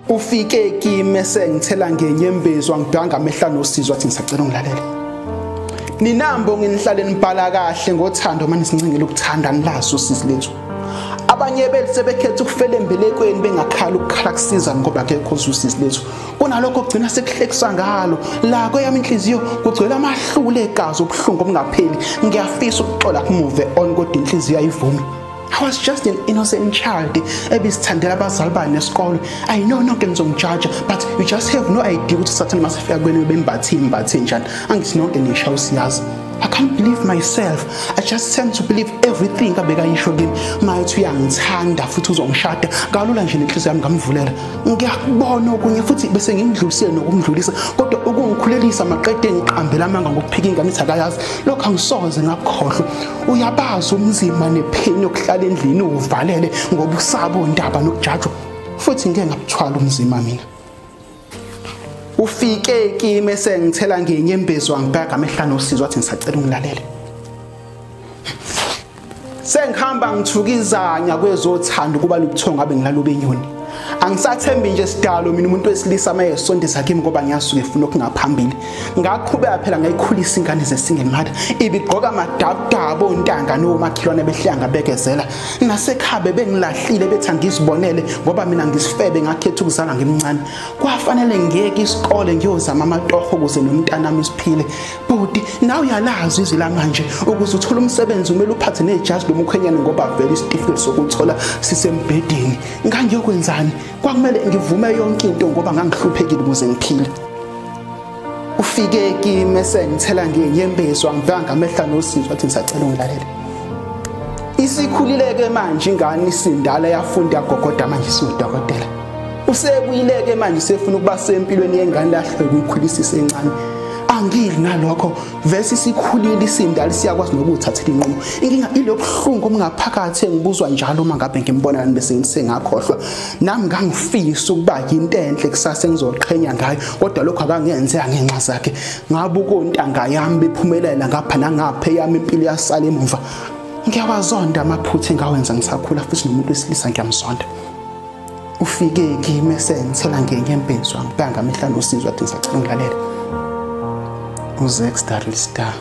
Ufike kimi sengithela ngenyembezi wangibheka ngamehla nosizwe wathi ngisacela ungilalele. Ninambo nginihlale nibhala kahle ngothando manje sincengele ukuthanda nilazi usizi lethu. Abanye bethu sebekhetha ukufela embelekweni bengakhala ukukhala kusiza ngoba akekho usizi lethu. Kunalokho kugcina sekuhlekisa ngalo la kweyami inhliziyo kugcwele amahlule egazi obuhlungu obungapheli. Ngiyafisa ukuxola kumove on kodwa inhliziyo ayivumi. I was just an innocent child. Ebisithandela abazali bami esikole. I know nonke nizongijudge, but you just have no idea ukuthi sathana masifika kweni bembathe njani. Angithi nonke nisha usiyazi. I can't believe myself. I just tend to believe everything abekayisho kimi. Mayithi uyangithanda futhi uzongishada. Kalula nje nenhliziyo yami ngamvulela. Ngiyakubona okunye futhi bese ngimdlulisele nokumdlulisa. Kodwa ukungikhulelisa maqede ngiqambela amanga ngokuphika ingane ithi akayazi. Lokho angisoze ngakukhohlwa. Uyabaza umzima nepheni yokuhlala endlini uvalele ngoba usaba ondaba nokujajwa. Futhi ngeke ngabuthwala umzima mina. Ufike kimi sengithela ngenyembezi wangibheka amehla nosizwe wathi ngisacela ungilalele. Sengihamba ngithukizanya kwezothanda kuba lubuthongo abe ngilalube enyoni. Angisathembi nje sidalo mina umuntu wesilisa mayesondeza kimi ngoba ngiyasuke efuna okungaphambili. Ngaqhubeka phela ngayikhulisa ingane zesingle mother. Ibigqoka amadabudaba ontanga nomakhilwane behlanga bekezela. Nasekhabe bengilahlile bethi angizibonele ngoba mina ngisifebe ngakhetha ukuzala ngimncane. Kwafanele ngiyeke isikole ngiyozama amatoho ukuze nomntanami isiphile. Budi nawe uyalazi izwi la manje ukuze uthole umsebenzi kumele uphathe nejazi lomkhwenyana ngoba vele isitifiketi sokuthola sisembedeni. Ngangiyokwenzani? Kwakumele ngivume yonke into ngoba ngangihluphekile ukuze ngiphile. Ufike kimi sengithela ngenyembezi wangibheka ngamehla nosizwe wathi ngisacela ungilalele. Isikhulileke manje ingane isindala yafunda yagogoda manje isudokotela. Usebuyileke manje sefuna ukuba sempilweni yengane lahle ukuyikhulisa isencane. Angili ngalokho vese sikhulile isindala siyakwazi nokuthathela inqumo. Inkinga ilobuhlungu omungaphakathi engibuzwa njalo uma ngabe ngimbona bese ngisengakhohlwa. Nami ngangifisa ukuba into enhle kusasa engizoqhenya ngayo kodwa lokho akangenzeka ngenxa zakhe. Ngabuka ontanga yami bephumelela ngapha nangapha yami impilo yasala emuva. Ngiyawazonda amaphutha engawenza ngisakhula futhi nomuntu wesilisa ngiyamzonda. Ufike kimi sengithela ngenyembezi wangibheka ngamehla nosizwe wathi ngisacela ungilalele. Uzex Darryl Star.